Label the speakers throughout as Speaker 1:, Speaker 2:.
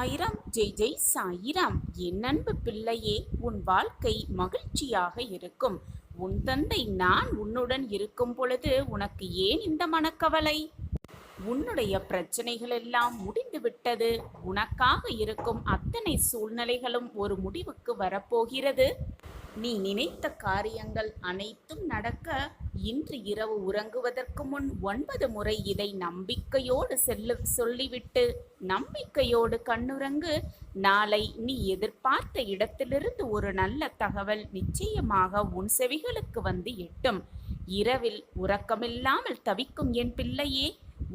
Speaker 1: சாயிராம். ஜெய் ஜெய் சாயிராம். என் அன்பு பிள்ளையே, உன் வாழ்க்கை மகிழ்ச்சியாக இருக்கும். உன் தந்தை நான் உன்னுடன் இருக்கும் பொழுது உனக்கு ஏன் இந்த மனக்கவலை? உன்னுடைய பிரச்சனைகள் எல்லாம் முடிந்து விட்டது. உனக்காக இருக்கும் அத்தனை சூழ்நிலைகளும் ஒரு முடிவுக்கு வரப்போகிறது. நீ நினைத்த காரியங்கள் அனைத்தும் நடக்க இன்று இரவு உறங்குவதற்கு முன் 9 முறை இதை நம்பிக்கையோடு சொல்லிவிட்டு நம்பிக்கையோடு கண்ணுறங்கு. நாளை நீ எதிர்பார்த்த இடத்திலிருந்து ஒரு நல்ல தகவல் நிச்சயமாக உன் செவிகளுக்கு வந்து எட்டும். இரவில் உறக்கமில்லாமல் தவிக்கும் என் பிள்ளையே,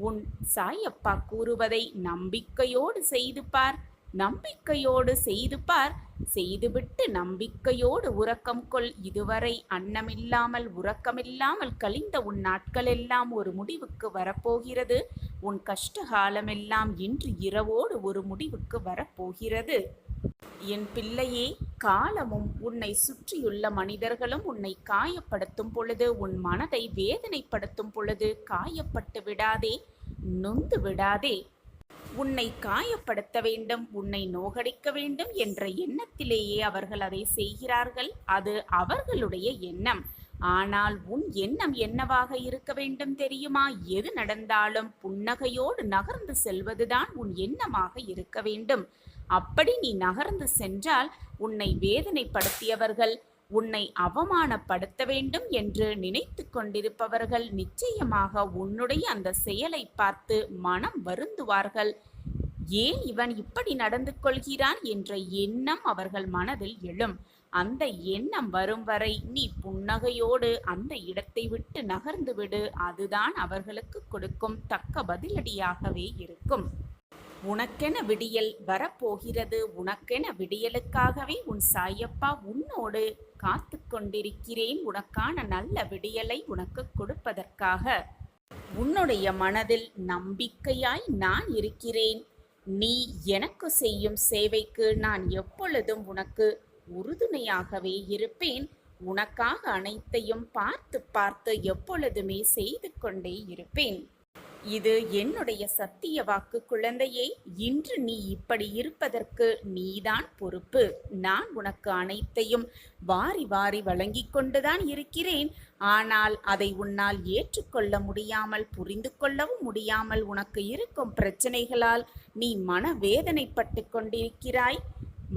Speaker 1: உன் சாயப்பா கூறுவதை நம்பிக்கையோடு செய்து பார். நம்பிக்கையோடு செய்து பார். செய்துவிட்டு நம்பிக்கையோடு உறக்கம் கொள். இதுவரை அன்னமில்லாமல் உறக்கமில்லாமல் கழிந்த உன் நாட்களெல்லாம் ஒரு முடிவுக்கு வரப்போகிறது. உன் கஷ்டகாலமெல்லாம் இன்று இரவோடு ஒரு முடிவுக்கு வரப்போகிறது. என் பிள்ளையே, காலமும் உன்னை சுற்றியுள்ள மனிதர்களும் உன்னை காயப்படுத்தும் பொழுது, உன் மனதை வேதனைப்படுத்தும் பொழுது காயப்பட்டு விடாதே, நொந்து விடாதே. உன்னை காயப்படுத்த வேண்டும், உன்னை நோகடிக்க வேண்டும் என்ற எண்ணத்திலேயே அவர்கள் அதை செய்கிறார்கள். அது அவர்களுடைய எண்ணம். ஆனால் உன் எண்ணம் என்னவாக இருக்க வேண்டும் தெரியுமா? எது நடந்தாலும் புன்னகையோடு நகர்ந்து செல்வதுதான் உன் எண்ணமாக இருக்க வேண்டும். அப்படி நீ நகர்ந்து சென்றால் உன்னை வேதனைப்படுத்தியவர்கள், உன்னை அவமானப்படுத்த வேண்டும் என்று நினைத்து கொண்டிருப்பவர்கள் நிச்சயமாக உன்னுடைய அந்த செயலை பார்த்து மனம் வருந்துவார்கள். ஏன் இவன் இப்படி நடந்து கொள்கிறான் என்ற எண்ணம் அவர்கள் மனதில் எழும். அந்த எண்ணம் வரும் வரை நீ புன்னகையோடு அந்த இடத்தை விட்டு நகர்ந்து விடு. அதுதான் அவர்களுக்கு கொடுக்கும் தக்க பதிலடியாகவே இருக்கும். உனக்கென விடியல் வரப்போகிறது. உனக்கென விடியலுக்காகவே உன் சாயப்பா உன்னோடு காத்து கொண்டிருக்கிறேன். உனக்கான நல்ல விடியலை உனக்கு கொடுப்பதற்காக. உன்னுடைய மனதில் நம்பிக்கையாய் நான் இருக்கிறேன். நீ எனக்கு செய்யும் சேவைக்கு நான் எப்பொழுதும் உனக்கு உறுதுணையாகவே இருப்பேன். உனக்காக அனைத்தையும் பார்த்து பார்த்து எப்பொழுதுமே செய்து கொண்டே இருப்பேன். இது என்னுடைய சத்திய வாக்கு குழந்தையே. இன்று நீ இப்படி இருப்பதற்கு நீதான் பொறுப்பு. நான் உனக்கு அனைத்தையும் வாரி வாரி வழங்கி கொண்டுதான் இருக்கிறேன். ஆனால் அதை உன்னால் ஏற்றுக்கொள்ள முடியாமல், புரிந்து கொள்ளவும் முடியாமல் உனக்கு இருக்கும் பிரச்சனைகளால் நீ மனவேதனைப்பட்டு கொண்டிருக்கிறாய்,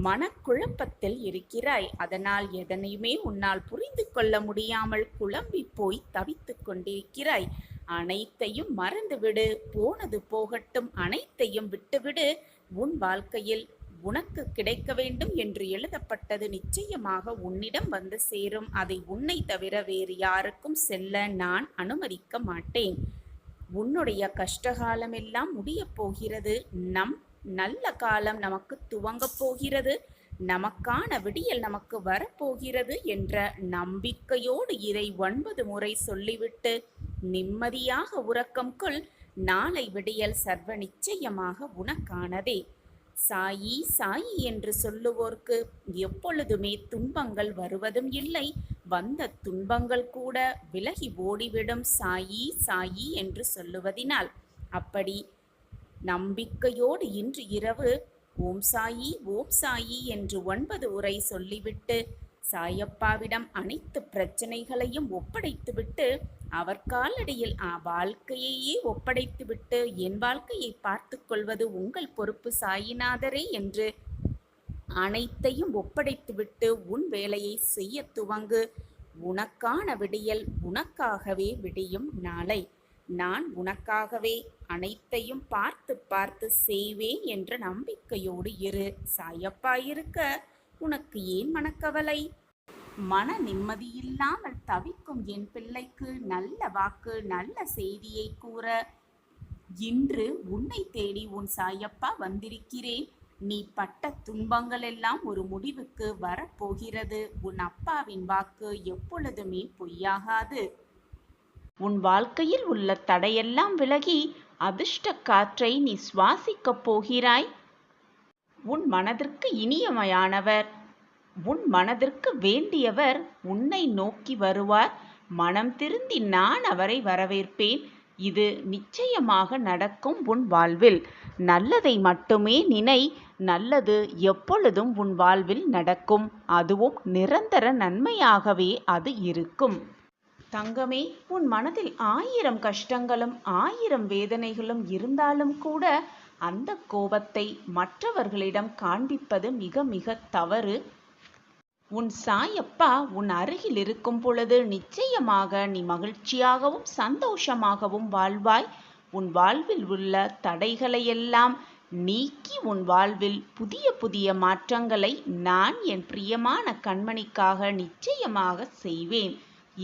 Speaker 1: மனக்குழப்பத்தில் இருக்கிறாய். அதனால் எதனையுமே உன்னால் புரிந்து கொள்ள முடியாமல் குழம்பி போய் தவித்து கொண்டிருக்கிறாய். அனைத்தையும் மறந்துவிடு. போனது போகட்டும். அனைத்தையும் விட்டுவிடு. உன் வாழ்க்கையில் உனக்கு கிடைக்க வேண்டும் என்று எழுதப்பட்டது நிச்சயமாக உன்னிடம் வந்து சேரும். அதை உன்னை தவிர வேறு யாருக்கும் செல்ல நான் அனுமதிக்க மாட்டேன். உன்னுடைய கஷ்டகாலமெல்லாம் முடியப் போகிறது. நல்ல காலம் நமக்கு துவங்கப் போகிறது. நமக்கான விடியல் நமக்கு வரப்போகிறது என்ற நம்பிக்கையோடு இதை 9 முறை சொல்லிவிட்டு நிம்மதியாக உறக்கம் கொள். நாளை விடியல் சர்வ நிச்சயமாக உனக்கானதே. சாயி சாயி என்று சொல்லுவோர்க்கு எப்பொழுதுமே துன்பங்கள் வருவதும் இல்லை. வந்த துன்பங்கள் கூட விலகி ஓடிவிடும் சாயி சாயி என்று சொல்லுவதினால். அப்படி நம்பிக்கையோடு இன்று இரவு ஓம் சாயி ஓம் சாயி என்று 9 முறை சொல்லிவிட்டு சாயப்பாவிடம் அனைத்து பிரச்சனைகளையும் ஒப்படைத்துவிட்டு, அவர் காலடியில் வாழ்க்கையையே ஒப்படைத்துவிட்டு, என் வாழ்க்கையை பார்த்து கொள்வது உங்கள் பொறுப்பு சாயிநாதரே என்று அனைத்தையும் ஒப்படைத்துவிட்டு உன் வேலையை செய்ய துவங்கு. உனக்கான விடியல் உனக்காகவே விடியும் நாளை. நான் உனக்காகவே அனைத்தையும் பார்த்து பார்த்து செய்வேன் என்ற நம்பிக்கையோடு இரு. சாயப்பா இருக்க உனக்கு ஏன் மனக்கவலை? மன நிம்மதியில்லாமல் தவிக்கும் என் பிள்ளைக்கு நல்ல வாக்கு, நல்ல செய்தியை கூற இன்று உன்னை தேடி உன் சாயப்பா வந்திருக்கிறேன். நீ பட்ட துன்பங்கள் எல்லாம் ஒரு முடிவுக்கு வரப்போகிறது. உன் அப்பாவின் வாக்கு எப்பொழுதுமே பொய்யாகாது. உன் வாழ்க்கையில் உள்ள தடையெல்லாம் விலகி அதிர்ஷ்ட காற்றை நீ சுவாசிக்கப் போகிறாய். உன் மனதிற்கு இனியமையானவர், உன் மனதிற்கு வேண்டியவர் உன்னை நோக்கி வருவார். மனம் திருந்தி நான் அவரை வரவேற்பேன். இது நிச்சயமாக நடக்கும் உன் வாழ்வில். நல்லதை மட்டுமே நினை. நல்லது எப்பொழுதும் உன் வாழ்வில் நடக்கும். அதுவும் நிரந்தர நன்மையாகவே அது இருக்கும். தங்கமே, உன் மனதில் 1000 கஷ்டங்களும் 1000 வேதனைகளும் இருந்தாலும் கூட அந்த கோபத்தை மற்றவர்களிடம் காண்பிப்பது மிக மிக தவறு. உன் சாயப்பா உன் அருகில் இருக்கும் பொழுது நிச்சயமாக நீ மகிழ்ச்சியாகவும் சந்தோஷமாகவும் வாழ்வாய். உன் வாழ்வில் உள்ள தடைகளையெல்லாம் நீக்கி உன் வாழ்வில் புதிய புதிய மாற்றங்களை நான் என் பிரியமான கண்மணிக்காக நிச்சயமாக செய்வேன்.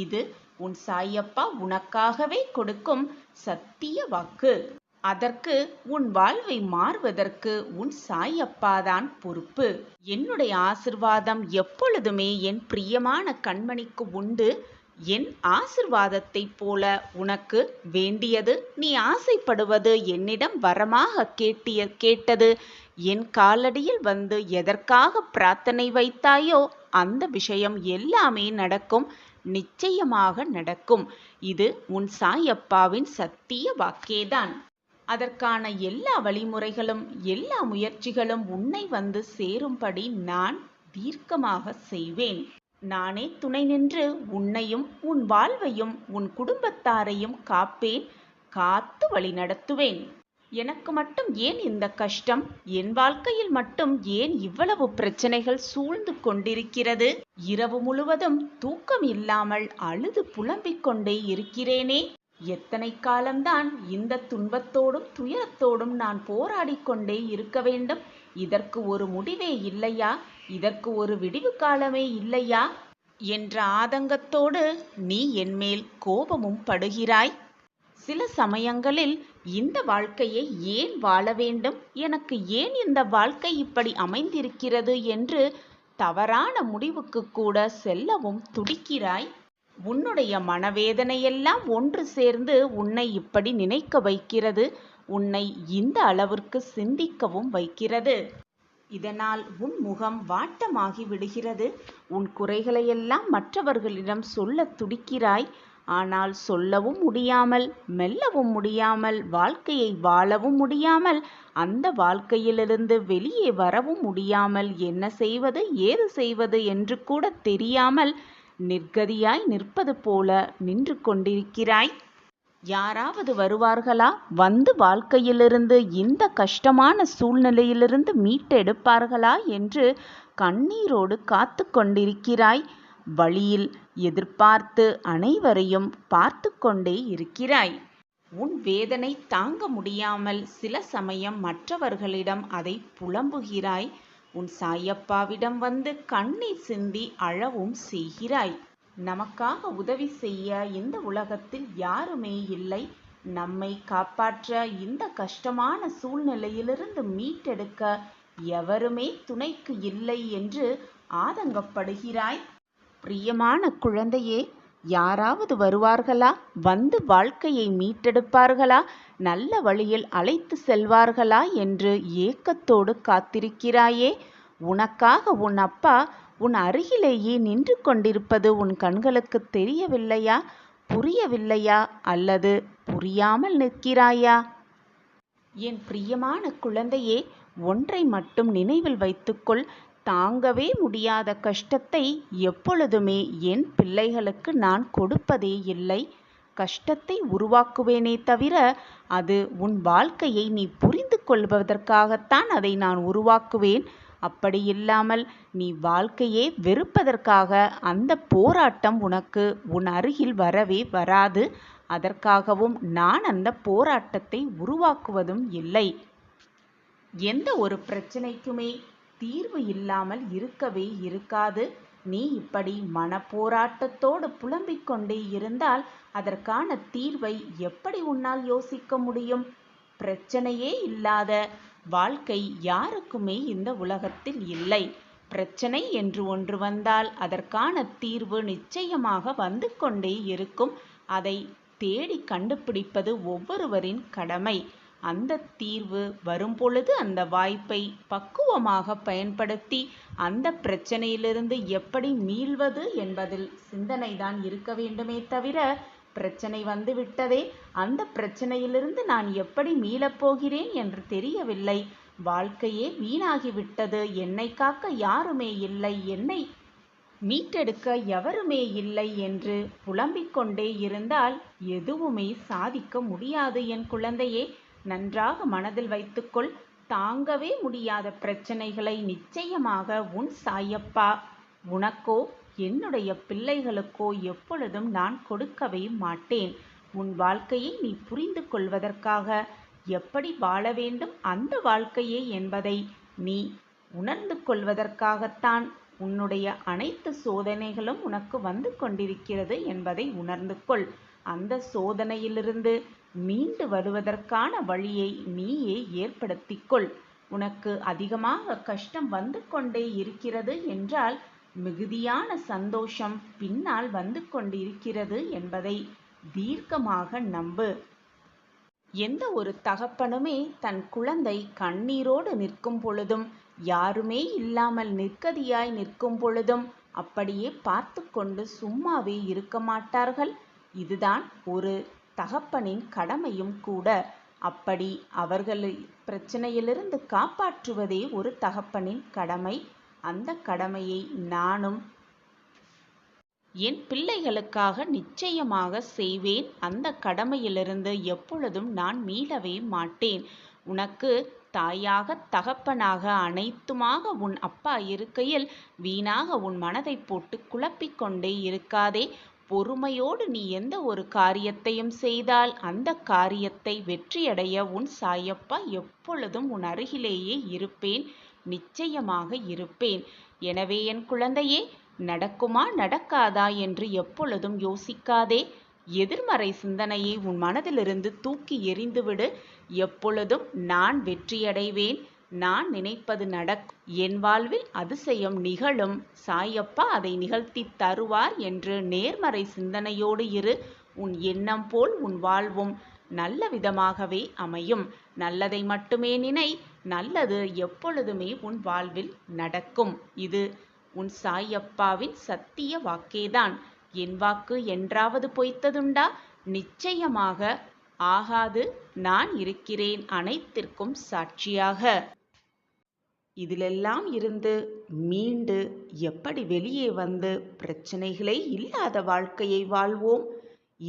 Speaker 1: இது உன் சாயப்பா உனக்காகவே கொடுக்கும் சத்திய வாக்கு. அதற்கு உன் வாழ்வை மாறுவதற்கு உன் சாயப்பாதான் பொறுப்பு. என்னுடைய ஆசிர்வாதம் எப்பொழுதுமே என் பிரியமான கண்மணிக்கு உண்டு. என் ஆசிர்வாதத்தை போல உனக்கு வேண்டியது, நீ ஆசைப்படுவது, என்னிடம் வரமாக கேட்டது, என் காலடியில் வந்து எதற்காக பிரார்த்தனை வைத்தாயோ அந்த விஷயம் எல்லாமே நடக்கும். நிச்சயமாக நடக்கும். இது உன் சாயப்பாவின் சத்திய வாக்கேதான். அதற்கான எல்லா வழிமுறைகளும் எல்லா முயற்சிகளும் உன்னை வந்து சேரும்படி நான் தீர்க்கமாக செய்வேன். நானே துணை நின்று உன்னையும் உன் வாழ்வையும் உன் குடும்பத்தாரையும் காப்பேன், காத்து வழி நடத்துவேன். எனக்கு மட்டும் ஏன் இந்த கஷ்டம்? என் வாழ்க்கையில் மட்டும் ஏன் இவ்வளவு பிரச்சனைகள் சூழ்ந்து கொண்டிருக்கிறது? இரவு முழுவதும் தூக்கம் இல்லாமல் அழுது புலம்பிக் கொண்டே இருக்கிறேனே. எத்தனை காலம்தான் இந்த துன்பத்தோடும் துயரத்தோடும் நான் போராடிக் கொண்டே இருக்க வேண்டும்? இதற்கு ஒரு முடிவே இல்லையா? இதற்கு ஒரு விடிவு காலமே இல்லையா என்ற ஆதங்கத்தோடு நீ என்மேல் கோபமும் படுகிறாய். சில சமயங்களில் இந்த வாழ்க்கையை ஏன் வாழ வேண்டும், எனக்கு ஏன் இந்த வாழ்க்கை இப்படி அமைந்திருக்கிறது என்று தவறான முடிவுக்கு கூட செல்லவும் துடிக்கிறாய். உன்னுடைய மனவேதனையெல்லாம் ஒன்று சேர்ந்து உன்னை இப்படி நினைக்க வைக்கிறது. உன்னை இந்த அளவிற்கு சிந்திக்கவும் வைக்கிறது. இதனால் உன் முகம் வாட்டமாகி விடுகிறது. உன் குறைகளையெல்லாம் மற்றவர்களிடம் சொல்ல துடிக்கிறாய். ஆனால் சொல்லவும் முடியாமல், மெல்லவும் முடியாமல், வாழ்க்கையை வாழவும் முடியாமல், அந்த வாழ்க்கையிலிருந்து வெளியே வரவும் முடியாமல், என்ன செய்வது ஏது செய்வது என்று கூட தெரியாமல் நிர்கதியாய் நிற்பது போல நின்று கொண்டிருக்கிறாய். யாராவது வருவார்களா? வந்து வாழ்க்கையிலிருந்து, இந்த கஷ்டமான சூழ்நிலையிலிருந்து மீட்டெடுப்பார்களா என்று கண்ணீரோடு காத்து கொண்டிருக்கிறாய். வழியில் எதிர்பார்த்து அனைவரையும் பார்த்து கொண்டே இருக்கிறாய். உன் வேதனை தாங்க முடியாமல் சில சமயம் மற்றவர்களிடம் அதை புலம்புகிறாய். உன் சாயப்பாவிடம் வந்து கண்ணீர் சிந்தி அழவும் செய்கிறாய். நமக்காக உதவி செய்ய இந்த உலகத்தில் யாருமே இல்லை. நம்மை காப்பாற்ற, இந்த கஷ்டமான சூழ்நிலையிலிருந்து மீட்டெடுக்க எவருமே துணைக்கு இல்லை என்று ஆதங்கப்படுகிறாய். பிரியமான குழந்தையே, யாராவது வருவார்களா? வந்து வாழ்க்கையை மீட்டெடுப்பார்களா? நல்ல வழியில் அழைத்து செல்வார்களா என்று ஏக்கத்தோடு காத்திருக்கிறாயே. உனக்காக உன் அப்பா உன் அருகிலேயே நின்று கொண்டிருப்பது உன் கண்களுக்கு தெரியவில்லையா? புரியவில்லையா? அல்லது புரியாமல் நிற்கிறாயா? என் பிரியமான குழந்தையே, ஒன்றை மட்டும் நினைவில் வைத்துக்கொள். தாங்கவே முடியாத கஷ்டத்தை எப்பொழுதுமே என் பிள்ளைகளுக்கு நான் கொடுப்பதே இல்லை. கஷ்டத்தை உருவாக்குவேனே தவிர, அது உன் வாழ்க்கையை நீ புரிந்து கொள்வதற்காகத்தான் அதை நான் உருவாக்குவேன். அப்படியில்லாமல் நீ வாழ்க்கையே வெறுப்பதற்காக அந்த போராட்டம் உனக்கு உன் அருகில் வரவே வராது. அதற்காகவும் நான் அந்த போராட்டத்தை உருவாக்குவதும் இல்லை. எந்த ஒரு பிரச்சனைக்குமே தீர்வு இல்லாமல் இருக்கவே இருக்காது. நீ இப்படி மனப்போராட்டத்தோடு புலம்பிக் கொண்டே இருந்தால் அதற்கான தீர்வை எப்படி உன்னால் யோசிக்க முடியும்? பிரச்சனையே இல்லாத வாழ்க்கை யாருக்குமே இந்த உலகத்தில் இல்லை. பிரச்சனை என்று ஒன்று வந்தால் அதற்கான தீர்வு நிச்சயமாக வந்து கொண்டே இருக்கும். அதை தேடி கண்டுபிடிப்பது ஒவ்வொருவரின் கடமை. அந்த தீர்வு வரும்பொழுது அந்த வாய்ப்பை பக்குவமாக பயன்படுத்தி அந்த பிரச்சனையிலிருந்து எப்படி மீள்வது என்பதில் சிந்தனைதான் இருக்க வேண்டுமே தவிர, பிரச்சனை வந்து விட்டதே, அந்த பிரச்சனையிலிருந்து நான் எப்படி மீளப் போகிறேன் என்று தெரியவில்லை. வாழ்க்கையே வீணாகிவிட்டது. என்னை காக்க யாருமே இல்லை, என்னை மீட்டெடுக்க எவருமே இல்லை என்று புலம்பிக் கொண்டே இருந்தால் எதுவுமே சாதிக்க முடியாது. என் குழந்தையே, நன்றாக மனதில் வைத்துக்கொள். தாங்கவே முடியாத பிரச்சனைகளை நிச்சயமாக உன் சாயப்பா உனக்கோ என்னுடைய பிள்ளைகளுக்கோ எப்பொழுதும் நான் கொடுக்கவே மாட்டேன். உன் வாழ்க்கையை நீ புரிந்து கொள்வதற்காக, எப்படி வாழ வேண்டும் அந்த வாழ்க்கையே என்பதை நீ உணர்ந்து கொள்வதற்காகத்தான் உன்னுடைய அனைத்து சோதனைகளும் உனக்கு வந்து கொண்டிருக்கிறது என்பதை உணர்ந்து கொள். அந்த சோதனையிலிருந்து மீண்டு வருவதற்கான வழியை நீயே ஏற்படுத்திக்கொள். உனக்கு அதிகமாக கஷ்டம் வந்து கொண்டே இருக்கிறது என்றால் மிகுதியான சந்தோஷம் பின்னால் வந்து கொண்டிருக்கிறது என்பதை தீர்க்கமாக நம்பு. எந்த ஒரு தகப்பனுமே தன் குழந்தை கண்ணீரோடு நிற்கும் பொழுதும், யாருமே இல்லாமல் நிற்கதியாய் நிற்கும் பொழுதும் அப்படியே பார்த்து கொண்டு சும்மாவே இருக்க மாட்டார்கள். இதுதான் ஒரு தகப்பனின் கடமையும் கூட. அப்படி அவர்களை பிரச்சனையிலிருந்து காப்பாற்றுவதே ஒரு தகப்பனின் கடமை. அந்த கடமையை நானும் என் பிள்ளைகளுக்காக நிச்சயமாக செய்வேன். அந்த கடமையிலிருந்து எப்பொழுதும் நான் மீளவே மாட்டேன். உனக்கு தாயாக தகப்பனாக அனைத்துமாக உன் அப்பா இருக்கையில் வீணாக உன் மனதை போட்டு குழப்பிக்கொண்டே இருக்காதே. பொறுமையோடு நீ எந்த ஒரு காரியத்தையும் செய்தால் அந்த காரியத்தை வெற்றியடைய உன் சாயப்பா எப்பொழுதும் உன் அருகிலேயே இருப்பேன், நிச்சயமாக இருப்பேன். எனவே என் குழந்தையே, நடக்குமா நடக்காதா என்று எப்பொழுதும் யோசிக்காதே. எதிர்மறை சிந்தனையை உன் மனதிலிருந்து தூக்கி எறிந்துவிடு. எப்பொழுதும் நான் வெற்றியடைவேன், நான் நினைப்பது நடக்கும், என் வாழ்வில் அதிசயம் நிகழும், சாயப்பா அதை நிகழ்த்தி தருவார் என்று நேர்மறை சிந்தனையோடு இரு. உன் எண்ணம் போல் உன் வாழ்வும் நல்ல விதமாகவே அமையும். நல்லதை மட்டுமே நினை, நல்லது எப்பொழுதுமே உன் வாழ்வில் நடக்கும். இது உன் சாயப்பாவின் சத்திய வாக்கேதான். என் வாக்கு என்றாவது பொய்த்ததுண்டா? நிச்சயமாக ஆகாது. நான் இருக்கிறேன் அனைத்திற்கும் சாட்சியாக. இதிலெல்லாம் இருந்து மீண்டு எப்படி வெளியே வந்து பிரச்சனைகளே இல்லாத வாழ்க்கையை வாழ்வோம்?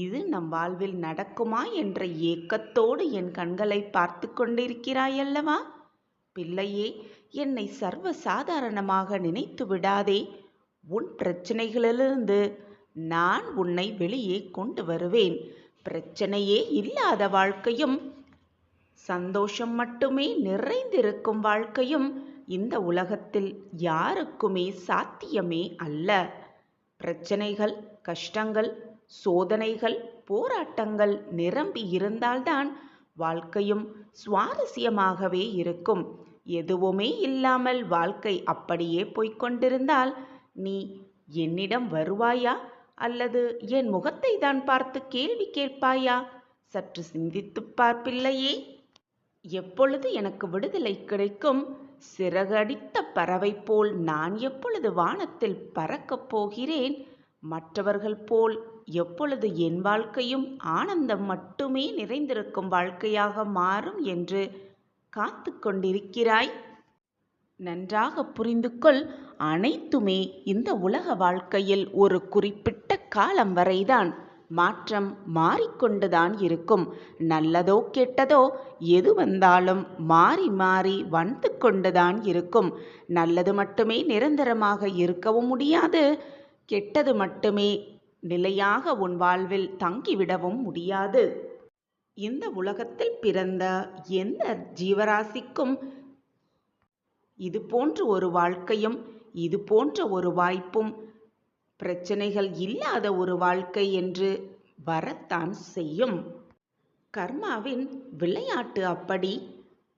Speaker 1: இது நம் வாழ்வில் நடக்குமா என்ற ஏக்கத்தோடு என் கண்களை பார்த்து கொண்டிருக்கிறாயல்லவா? பிள்ளையே, என்னை சர்வ சாதாரணமாக நினைத்து விடாதே. உன் பிரச்சனைகளிலிருந்து நான் உன்னை வெளியே கொண்டு வருவேன். பிரச்சனையே இல்லாத வாழ்க்கையும் சந்தோஷம் மட்டுமே நிறைந்திருக்கும் வாழ்க்கையும் இந்த உலகத்தில் யாருக்குமே சாத்தியமே அல்ல. பிரச்சனைகள், கஷ்டங்கள், சோதனைகள், போராட்டங்கள் நிரம்பி இருந்தால்தான் வாழ்க்கையும் சுவாரஸ்யமாகவே இருக்கும். எதுவுமே இல்லாமல் வாழ்க்கை அப்படியே போய்கொண்டிருந்தால் நீ என்னிடம் வருவாயா அல்லது என் முகத்தை தான் பார்த்து கேள்வி கேட்பாயா? சற்று சிந்தித்துப் பார்ப்பில்லையே. எப்பொழுது எனக்கு விடுதலை கிடைக்கும்? சிறகடித்த பறவை போல் நான் எப்பொழுது வானத்தில் பறக்கப் போகிறேன்? மற்றவர்கள் போல் எப்பொழுது என் வாழ்க்கையும் ஆனந்தம் மட்டுமே நிறைந்திருக்கும் வாழ்க்கையாக மாறும் என்று காத்து கொண்டிருக்கிறாய்? நன்றாக புரிந்து கொள். அனைத்துமே இந்த உலக வாழ்க்கையில் ஒரு குறிப்பிட்ட காலம் வரைதான். மாற்றம் மாறிக்கொண்டுதான் இருக்கும். நல்லதோ கெட்டதோ எது வந்தாலும் மாறி மாறி வந்து கொண்டுதான் இருக்கும். நல்லது மட்டுமே நிரந்தரமாக இருக்கவும் முடியாது, கெட்டது மட்டுமே நிலையாக உன் வாழ்வில் தங்கிவிடவும் முடியாது. இந்த உலகத்தில் பிறந்த எந்த ஜீவராசிக்கும் இது போன்ற ஒரு வாழ்க்கையும் இது போன்ற ஒரு வாய்ப்பும் பிரச்சனைகள் இல்லாத ஒரு வாழ்க்கை என்று வரத்தான் செய்யும். கர்மாவின் விளையாட்டு அப்படி,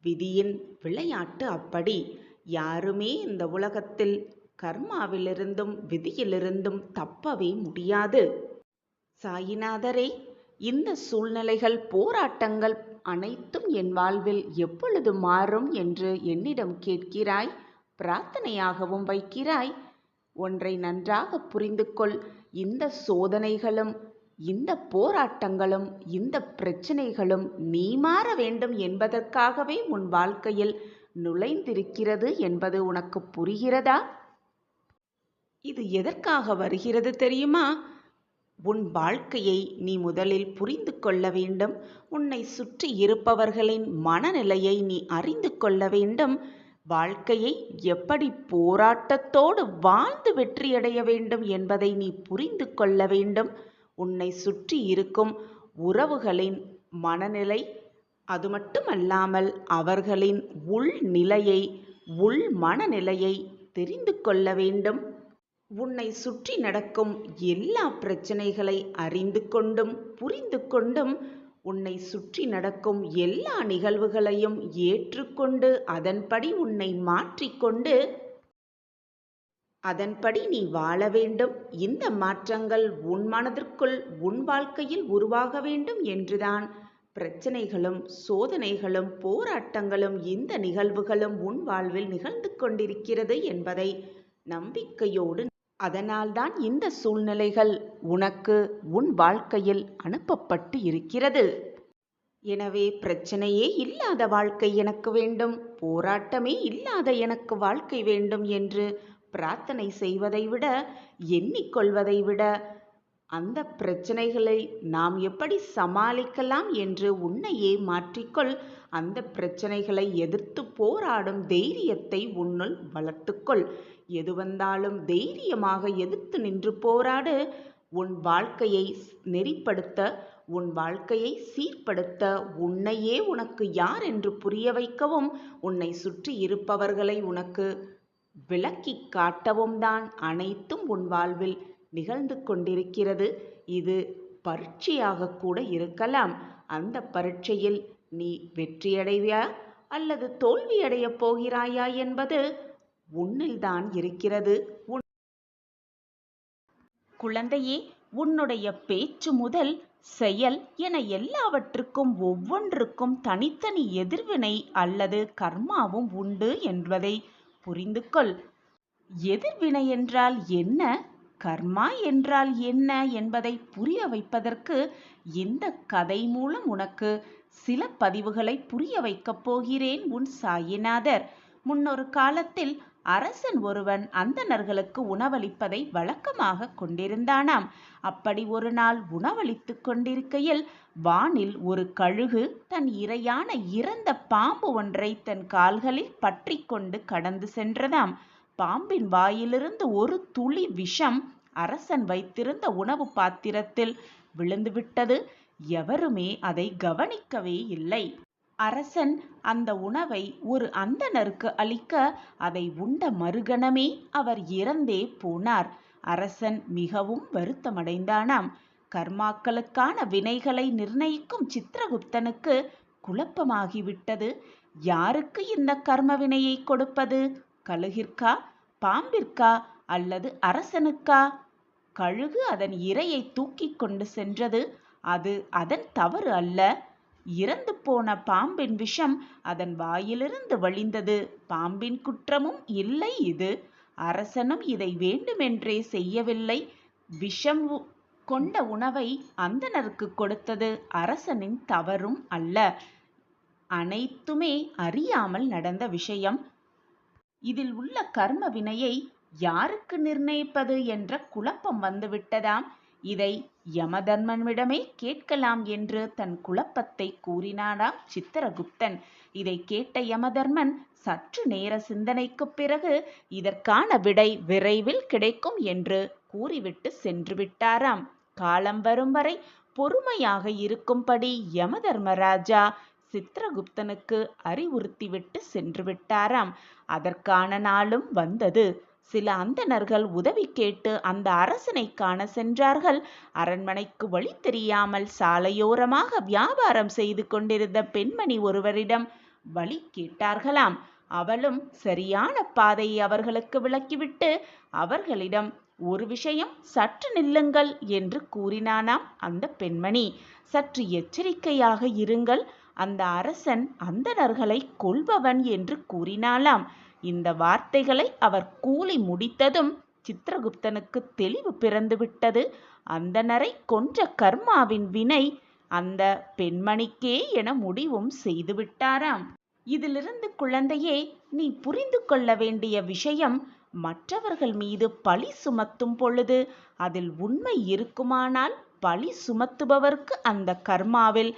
Speaker 1: விதியின் விளையாட்டு அப்படி. யாருமே இந்த உலகத்தில் கர்மாவிலிருந்தும் விதியிலிருந்தும் தப்பவே முடியாது. சாயிநாதரே, இந்த சூழ்நிலைகள், போராட்டங்கள் அனைத்தும் என் வாழ்வில் எப்பொழுது மாறும் என்று என்னிடம் கேட்கிறாய், பிரார்த்தனையாகவும் வைக்கிறாய். ஒன்றை நன்றாக புரிந்து கொள். இந்த சோதனைகளும் இந்த போராட்டங்களும் இந்த பிரச்சனைகளும் நீ மாற வேண்டும் என்பதற்காகவே உன் வாழ்க்கையில் நுழைந்திருக்கிறது என்பது உனக்கு புரிகிறதா? இது எதற்காக வருகிறது தெரியுமா? உன் வாழ்க்கையை நீ முதலில் புரிந்து கொள்ள வேண்டும். உன்னை சுற்றி இருப்பவர்களின் மனநிலையை நீ அறிந்து கொள்ள வேண்டும். வாழ்க்கையை எப்படி போராட்டத்தோடு வாழ்ந்து வெற்றியடைய வேண்டும் என்பதை நீ புரிந்து கொள்ள வேண்டும். உன்னை சுற்றி இருக்கும் உறவுகளின் மனநிலை, அது மட்டுமல்லாமல் அவர்களின் உள்நிலையை, உள் மனநிலையை தெரிந்து கொள்ள வேண்டும். உன்னை சுற்றி நடக்கும் எல்லா பிரச்சனைகளை அறிந்து கொண்டும் புரிந்து கொண்டும் உன்னை சுற்றி நடக்கும் எல்லா நிகழ்வுகளையும் ஏற்றுக்கொண்டு அதன்படி உன்னை மாற்றிக்கொண்டு அதன்படி நீ வாழ வேண்டும். இந்த மாற்றங்கள் உன் மனதிற்குள் உன் வாழ்க்கையில் உருவாக வேண்டும் என்றுதான் பிரச்சனைகளும் சோதனைகளும் போராட்டங்களும் இந்த நிகழ்வுகளும் உன் வாழ்வில் நிகழ்ந்து கொண்டிருக்கிறது என்பதை நம்பிக்கையோடு, அதனால்தான் இந்த சூழ்நிலைகள் உனக்கு உன் வாழ்க்கையில் அனுப்பப்பட்டு இருக்கிறது. எனவே பிரச்சனையே இல்லாத வாழ்க்கை எனக்கு வேண்டும், போராட்டமே இல்லாத எனக்கு வாழ்க்கை வேண்டும் என்று பிரார்த்தனை செய்வதை விட, எண்ணிக்கொள்வதை விட, அந்த பிரச்சனைகளை நாம் எப்படி சமாளிக்கலாம் என்று உன்னையே மாற்றிக்கொள். அந்த பிரச்சனைகளை எதிர்த்து போராடும் தைரியத்தை உன்னுள் வளர்த்துக்கொள். எது வந்தாலும் தைரியமாக எதிர்த்து நின்று போராடு. உன் வாழ்க்கையை நெறிப்படுத்த, உன் வாழ்க்கையை சீர்படுத்த, உன்னையே உனக்கு யார் என்று புரிய வைக்கவும், உன்னை சுற்றி இருப்பவர்களை உனக்கு விளக்கி காட்டவும் தான் அனைத்தும் உன் வாழ்வில் நிகழ்ந்து கொண்டிருக்கிறது. இது பரீட்சையாக கூட இருக்கலாம். அந்த பரீட்சையில் நீ வெற்றியடைவியா அல்லது தோல்வியடையப் போகிறாயா என்பது உன்னில்தான் இருக்கிறது. குழந்தையே, உன்னுடைய பேச்சு முதல் செயல் என எல்லாவற்றுக்கும் ஒவ்வொன்றுக்கும் தனித்தனி எதிர்வினை அல்லது கர்மாவும் உண்டு என்பதை புரிந்து கொள். எதிர்வினை என்றால் என்ன, கர்மா என்றால் என்ன என்பதை புரிய வைப்பதற்கு இந்த கதை மூலம் உனக்கு சில பதிவுகளை புரிய வைக்கப் போகிறேன் உன் சாயிநாதர். முன்னொரு காலத்தில் அரசன் ஒருவன் அந்தணர்களுக்கு உணவளிப்பதை வழக்கமாக கொண்டிருந்தானாம். அப்படி ஒரு நாள் உணவளித்து கொண்டிருக்கையில் வானில் ஒரு கழுகு தன் இரையான இறந்த பாம்பு ஒன்றை தன் கால்களில் பற்றி கொண்டு கடந்து சென்றதாம். பாம்பின் வாயிலிருந்து ஒரு துளி விஷம் அரசன் வைத்திருந்த உணவு பாத்திரத்தில் விழுந்துவிட்டது. எவருமே அதை கவனிக்கவே இல்லை. அரசன் அந்த உணவை ஒரு அந்தணருக்கு அளிக்க அதை உண்ட மறுகணமே அவர் இறந்தே போனார். அரசன் மிகவும் வருத்தமடைந்தானாம். கர்மாக்களுக்கான வினைகளை நிர்ணயிக்கும் சித்திரகுப்தனுக்கு குழப்பமாகிவிட்டது. யாருக்கு இந்த கர்ம வினையை கொடுப்பது? கழுகிற்கா, பாம்பிற்கா அல்லது அரசனுக்கா? கழுகு அதன் இரையை தூக்கி கொண்டு சென்றது. அது அதன் தவறு அல்ல. இறந்து போன பாம்பின் விஷம் அதன் வாயிலிருந்து வழிந்தது. பாம்பின் குற்றமும் இல்லை. இது அரசனும் இதை வேண்டுமென்றே செய்யவில்லை. விஷம் கொண்ட உணவை அந்தணருக்கு கொடுத்தது அரசனின் தவறும் அல்ல. அனைத்துமே அறியாமல் நடந்த விஷயம். இதில் உள்ள கர்ம வினையை யாருக்கு நிர்ணயிப்பது என்ற குழப்பம் வந்துவிட்டதாம். இதை யமதர்மனிடமே கேட்கலாம் என்று தன் குழப்பத்தை கூறினாராம் சித்திரகுப்தன். இதை கேட்ட யமதர்மன் சற்று நேர சிந்தனைக்குப் பிறகு இதற்கான விடை விரைவில் கிடைக்கும் என்று கூறிவிட்டு சென்று விட்டாராம். காலம் வரும் வரை பொறுமையாக இருக்கும்படி யமதர்மராஜா சித்திரகுப்தனுக்கு அறிவுறுத்திவிட்டு சென்று விட்டாராம். அதற்கான நாளும் வந்தது. சில அந்தணர்கள் உதவி கேட்டு அந்த அரசனை காண சென்றார்கள். அரண்மனைக்கு வழி தெரியாமல் சாலையோரமாக வியாபாரம் செய்து கொண்டிருந்த பெண்மணி ஒருவரிடம் வழி கேட்டார்களாம். அவளும் சரியான பாதையை அவர்களுக்கு விளக்கிவிட்டு அவர்களிடம் ஒரு விஷயம், சற்று நில்லுங்கள் என்று கூறினானாம் அந்த பெண்மணி. சற்று எச்சரிக்கையாக இருங்கள், அந்த அரசன் அந்தணர்களை கொல்பவன் என்று கூறினாளாம். இந்த வார்த்தைகளை அவர் கூறி முடித்ததும் சித்திரகுப்தனுக்கு தெளிவு பிறந்துவிட்டது. அந்தணரை கொன்ற கர்மாவின் வினை அந்த பெண்மணிக்கே என முடிவும் செய்துவிட்டாராம். இதிலிருந்து குழந்தையே, நீ புரிந்து கொள்ள வேண்டிய விஷயம், மற்றவர்கள் மீது பழி சுமத்தும் பொழுது அதில் உண்மை இருக்குமானால் பழி சுமத்துபவர்க்கு அந்த கர்மாவில்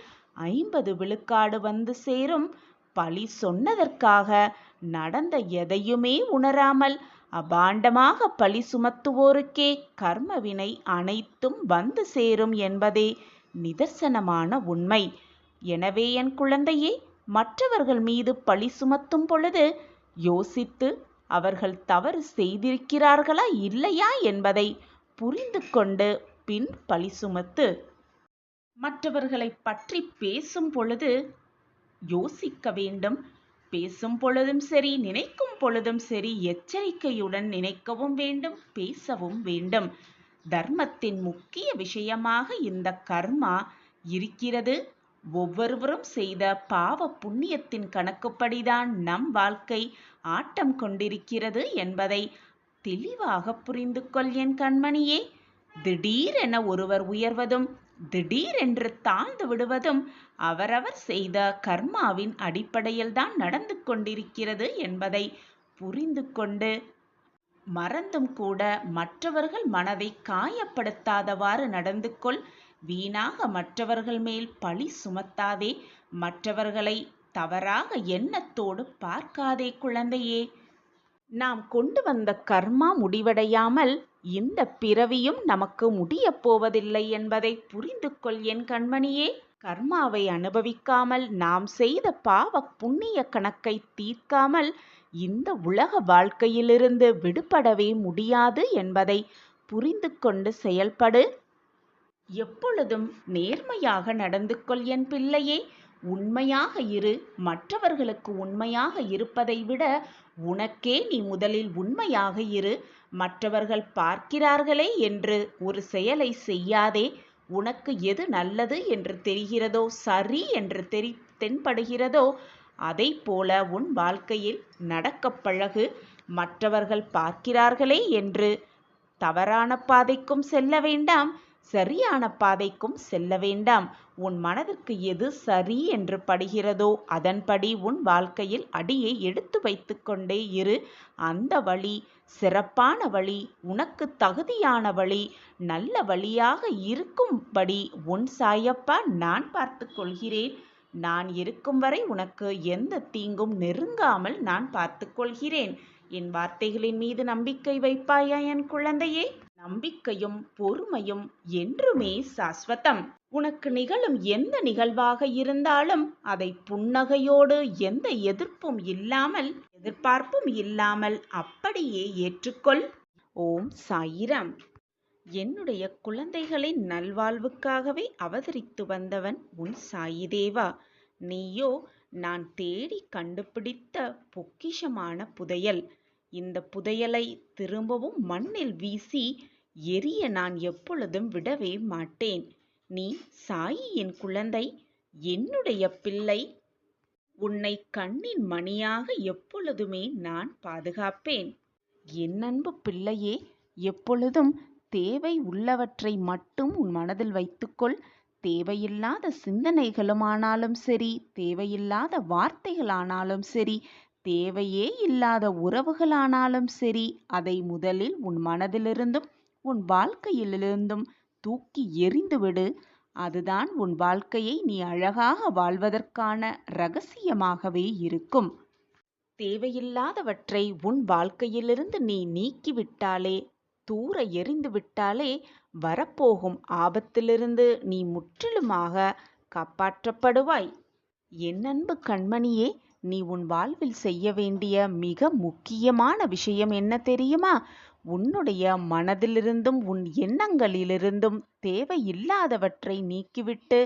Speaker 1: 50 விழுக்காடு வந்து சேரும். பழி சொன்னதற்காக நடந்த எதையுமே உணராமல் அபாண்டமாக பழி சுமத்துவோருக்கே கர்மவினை அனைத்தும் வந்து சேரும் என்பதே நிதர்சனமான உண்மை. எனவே என் குழந்தையே, மற்றவர்கள் மீது பழி சுமத்தும் பொழுது யோசித்து அவர்கள் தவறு செய்திருக்கிறார்களா இல்லையா என்பதை புரிந்து கொண்டு பின் பழி சுமத்து. மற்றவர்களை பற்றி பேசும் பொழுது யோசிக்க வேண்டும். பேசும் பொழுதும் சரி, நினைக்கும் பொழுதும் சரி, எச்சரிக்கையுடன் நினைக்கவும் வேண்டும், பேசவும் வேண்டும். தர்மத்தின் முக்கிய விஷயமாக இந்த கர்மா இருக்கிறது. ஒவ்வொருவரும் செய்த பாவ புண்ணியத்தின் கணக்குப்படிதான் நம் வாழ்க்கை ஆட்டம் கொண்டிருக்கிறது என்பதை தெளிவாக புரிந்து கொள் என் கண்மணியே. திடீரென ஒருவர் உயர்வதும் திடீரென்று தாழ்ந்து விடுவதும் அவரவர் செய்த கர்மாவின் அடிப்படையில்தான் நடந்து கொண்டிருக்கிறது என்பதை புரிந்து கொண்டு மறந்தும் கூட மற்றவர்கள் மனதை காயப்படுத்தாதவாறு நடந்து கொள். வீணாக மற்றவர்கள் மேல் பழி சுமத்தாதே. மற்றவர்களை தவறாக எண்ணத்தோடு பார்க்காதே குழந்தையே. நாம் கொண்டு வந்த கர்மா முடிவடையாமல் இந்த பிறவியும் நமக்கு முடியப் போவதில்லை என்பதை புரிந்து கொள் என் கண்மணியே. கர்மாவை அனுபவிக்காமல், நாம் செய்த பாவ புண்ணிய கணக்கை தீர்க்காமல் இந்த உலக வாழ்க்கையிலிருந்து விடுபடவே முடியாது என்பதை புரிந்து கொண்டு செயல்படு. எப்பொழுதும் நேர்மையாக நடந்து கொள் என் பிள்ளையே. உண்மையாக இரு. மற்றவர்களுக்கு உண்மையாக இருப்பதை விட உனக்கே நீ முதலில் உண்மையாக இரு. மற்றவர்கள் பார்க்கிறார்களே என்று ஒரு செயலை செய்யாதே. உனக்கு எது நல்லது என்று தெரிகிறதோ, சரி என்று தென்படுகிறதோ அதை போல உன் வாழ்க்கையில் நடக்கப் பழகு. மற்றவர்கள் பார்க்கிறார்களே என்று தவறான பாதைக்கும் செல்ல வேண்டாம், சரியான பாதைக்கும் செல்ல வேண்டாம். உன் மனதிற்கு எது சரி என்று படுகிறதோ அதன்படி உன் வாழ்க்கையில் அடியை எடுத்து வைத்து கொண்டே இரு. அந்த வழி சிறப்பான வழி, உனக்கு தகுதியான வழி, நல்ல வழியாக இருக்கும்படி உன் சாயப்பா நான் பார்த்து கொள்கிறேன். நான் இருக்கும் வரை உனக்கு எந்த தீங்கும் நெருங்காமல் நான் பார்த்து கொள்கிறேன். என் வார்த்தைகளின் மீது நம்பிக்கை வைப்பாயா என் குழந்தையே? நம்பிக்கையும் பொறுமையும் என்றுமே சாஸ்வதம். உனக்கு நிகழும் எந்த நிகழ்வாக இருந்தாலும் அதை புன்னகையோடு, எந்த எதிர்பார்ப்பும் இல்லாமல் அப்படியே ஏற்றுக்கொள். ஓம் சாயிராம். என்னுடைய குழந்தைகளின் நல்வாழ்வுக்காகவே அவதரித்து வந்தவன் உன் சாயிதேவா. நீயோ நான் தேடி கண்டுபிடித்த பொக்கிஷமான புதையல். இந்த புதையலை திரும்பவும் மண்ணில் வீசி எரிய நான் எப்பொழுதும் விடவே மாட்டேன். நீ சாயியின் குழந்தை, என்னுடைய பிள்ளை. உன்னை கண்ணின் மணியாக எப்பொழுதுமே நான் பாதுகாப்பேன். என் அன்பு பிள்ளையே, எப்பொழுதும் தேவை உள்ளவற்றை மட்டும் உன் மனதில் வைத்துக்கொள். தேவையில்லாத சிந்தனைகளுமானாலும் சரி, தேவையில்லாத வார்த்தைகளானாலும் சரி, தேவையே இல்லாத உறவுகளானாலும் சரி, அதை முதலில் உன் மனதிலிருந்தும் உன் வாழ்க்கையிலிருந்தும் தூக்கி எறிந்துவிடு. அதுதான் உன் வாழ்க்கையை நீ அழகாக வாழ்வதற்கான இரகசியமாகவே இருக்கும். தேவையில்லாதவற்றை உன் வாழ்க்கையிலிருந்து நீ நீக்கிவிட்டாலே, தூர எறிந்து விட்டாலே, வரப்போகும் ஆபத்திலிருந்து நீ முற்றிலுமாக காப்பாற்றப்படுவாய். என் அன்பு கண்மணியே, நீ உன் வாழ்வில் செய்ய வேண்டிய மிக முக்கியமான விஷயம் என்ன தெரியுமா? உன்னுடைய மனதிலிருந்தும் உன் எண்ணங்களிலிருந்தும் தேவையில்லாதவற்றை நீக்கிவிட்டு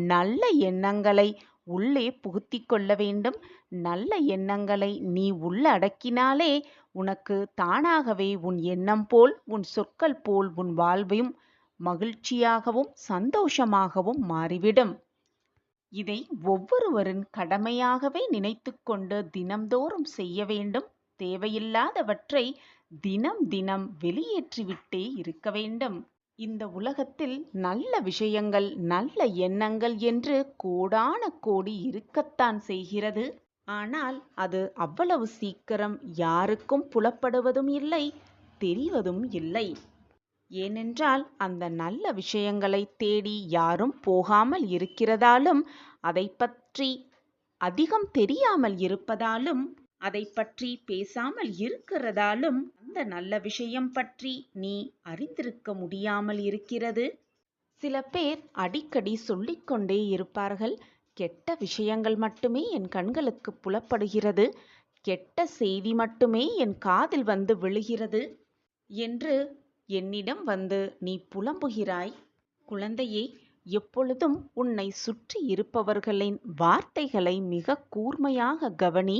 Speaker 1: நல்ல எண்ணங்களை உள்ளே புகுத்தி கொள்ள வேண்டும். நல்ல எண்ணங்களை நீ உள்ளடக்கினாலே உனக்கு தானாகவே உன் எண்ணம் போல், உன் சொற்கள் போல் உன் வாழ்வும் மகிழ்ச்சியாகவும் சந்தோஷமாகவும் மாறிவிடும். இதை ஒவ்வொருவரின் கடமையாகவே நினைத்து கொண்டு தினம்தோறும் செய்ய வேண்டும். தேவையில்லாதவற்றை தினம் தினம் வெளியேற்றிவிட்டே இருக்க வேண்டும். இந்த உலகத்தில் நல்ல விஷயங்கள், நல்ல எண்ணங்கள் என்று கோடான கோடி இருக்கத்தான் செய்கிறது. ஆனால் அது அவ்வளவு சீக்கிரம் யாருக்கும் புலப்படுவதும் இல்லை, தெரிவதும் இல்லை. ஏனென்றால் அந்த நல்ல விஷயங்களை தேடி யாரும் போகாமல் இருக்கிறதாலும், அதை பற்றி அதிகம் தெரியாமல் இருப்பதாலும், அதை பற்றி பேசாமல் இருக்கிறதாலும் அந்த நல்ல விஷயம் பற்றி நீ அறிந்திருக்க முடியாமல் இருக்கிறது. சில பேர் அடிக்கடி சொல்லிக்கொண்டே இருப்பார்கள், கெட்ட விஷயங்கள் மட்டுமே என் கண்களுக்கு புலப்படுகிறது, கெட்ட செய்தி மட்டுமே என் காதில் வந்து விழுகிறது என்று என்னிடம் வந்து நீ புலம்புகிறாய். குழந்தையே, எப்பொழுதும் உன்னை சுற்றி இருப்பவர்களின் வார்த்தைகளை மிக கூர்மையாக கவனி.